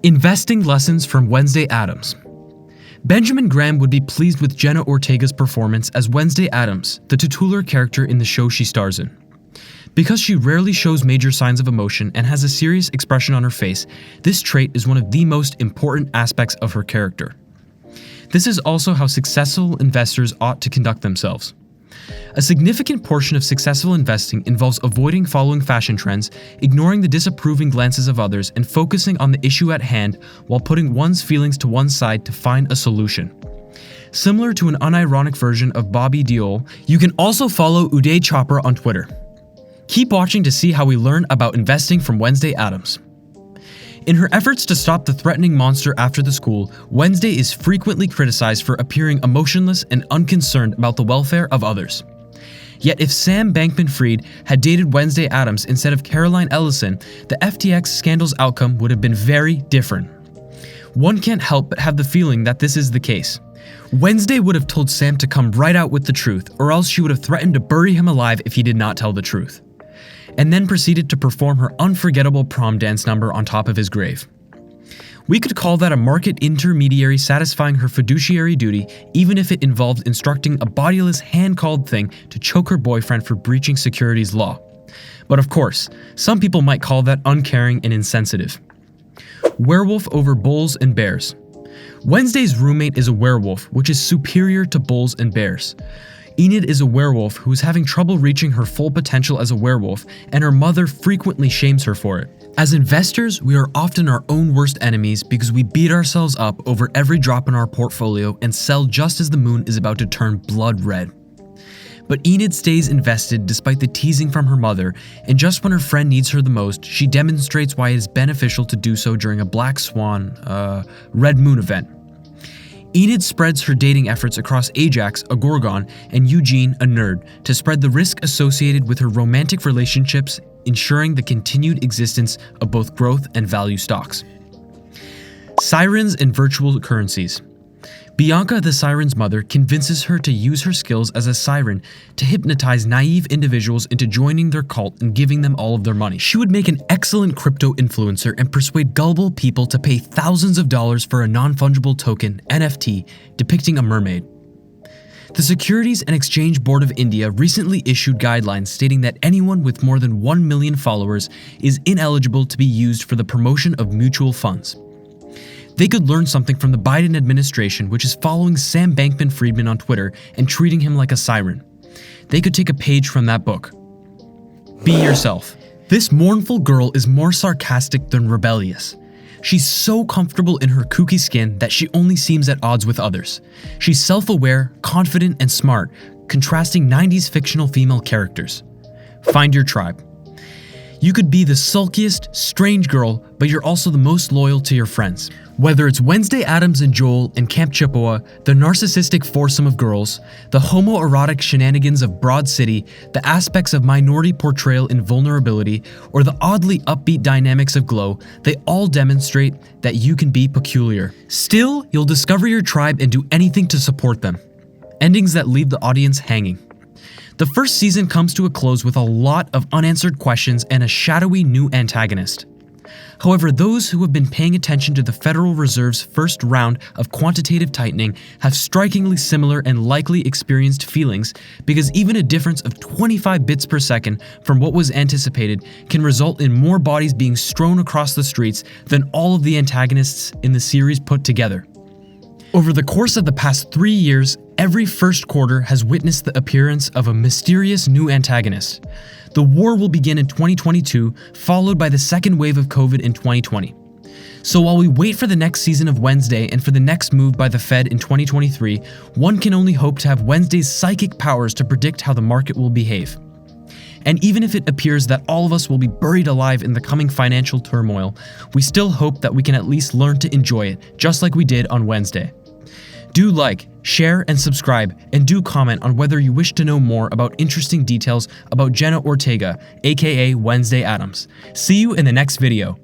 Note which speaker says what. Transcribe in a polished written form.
Speaker 1: Investing lessons from Wednesday Addams. Benjamin Graham would be pleased with Jenna Ortega's performance as Wednesday Addams, the titular character in the show she stars in. Because she rarely shows major signs of emotion and has a serious expression on her face, this trait is one of the most important aspects of her character. This is also how successful investors ought to conduct themselves. A significant portion of successful investing involves avoiding following fashion trends, ignoring the disapproving glances of others, and focusing on the issue at hand while putting one's feelings to one side to find a solution. Similar to an unironic version of Bobby Deol, you can also follow Uday Chopra on Twitter. Keep watching to see how we learn about investing from Wednesday Addams. In her efforts to stop the threatening monster after the school, Wednesday is frequently criticized for appearing emotionless and unconcerned about the welfare of others. Yet if Sam Bankman-Fried had dated Wednesday Addams instead of Caroline Ellison, the FTX scandal's outcome would have been very different. One can't help but have the feeling that this is the case. Wednesday would have told Sam to come right out with the truth, or else she would have threatened to bury him alive if he did not tell the truth, and then proceeded to perform her unforgettable prom dance number on top of his grave. We could call that a market intermediary satisfying her fiduciary duty, even if it involved instructing a bodiless hand-called thing to choke her boyfriend for breaching securities law. But of course, some people might call that uncaring and insensitive. Werewolf over bulls and bears. Wednesday's roommate is a werewolf, which is superior to bulls and bears. Enid is a werewolf who is having trouble reaching her full potential as a werewolf, and her mother frequently shames her for it. As investors, we are often our own worst enemies because we beat ourselves up over every drop in our portfolio and sell just as the moon is about to turn blood red. But Enid stays invested despite the teasing from her mother, and just when her friend needs her the most, she demonstrates why it is beneficial to do so during a Black Swan, Red Moon event. Enid spreads her dating efforts across Ajax, a Gorgon, and Eugene, a nerd, to spread the risk associated with her romantic relationships, ensuring the continued existence of both growth and value stocks. Sirens and virtual currencies. Bianca, the siren's mother, convinces her to use her skills as a siren to hypnotize naive individuals into joining their cult and giving them all of their money. She would make an excellent crypto influencer and persuade gullible people to pay thousands of dollars for a non-fungible token, NFT, depicting a mermaid. The Securities and Exchange Board of India recently issued guidelines stating that anyone with more than 1 million followers is ineligible to be used for the promotion of mutual funds. They could learn something from the Biden administration, which is following Sam Bankman-Fried on Twitter and treating him like a siren. They could take a page from that book. Be yourself. This mournful girl is more sarcastic than rebellious. She's so comfortable in her kooky skin that she only seems at odds with others. She's self-aware, confident, and smart, contrasting 90s fictional female characters. Find your tribe. You could be the sulkiest, strange girl, but you're also the most loyal to your friends. Whether it's Wednesday Addams and Joel in Camp Chippewa, the narcissistic foursome of girls, the homoerotic shenanigans of Broad City, the aspects of minority portrayal in Vulnerability, or the oddly upbeat dynamics of Glow, they all demonstrate that you can be peculiar. Still, you'll discover your tribe and do anything to support them. Endings that leave the audience hanging. The first season comes to a close with a lot of unanswered questions and a shadowy new antagonist. However, those who have been paying attention to the Federal Reserve's first round of quantitative tightening have strikingly similar and likely experienced feelings, because even a difference of 25 bits per second from what was anticipated can result in more bodies being strewn across the streets than all of the antagonists in the series put together. Over the course of the past 3 years, every first quarter has witnessed the appearance of a mysterious new antagonist. The war will begin in 2022, followed by the second wave of COVID in 2020. So while we wait for the next season of Wednesday and for the next move by the Fed in 2023, one can only hope to have Wednesday's psychic powers to predict how the market will behave. And even if it appears that all of us will be buried alive in the coming financial turmoil, we still hope that we can at least learn to enjoy it, just like we did on Wednesday. Do like, share, and subscribe, and do comment on whether you wish to know more about interesting details about Jenna Ortega, aka Wednesday Addams. See you in the next video.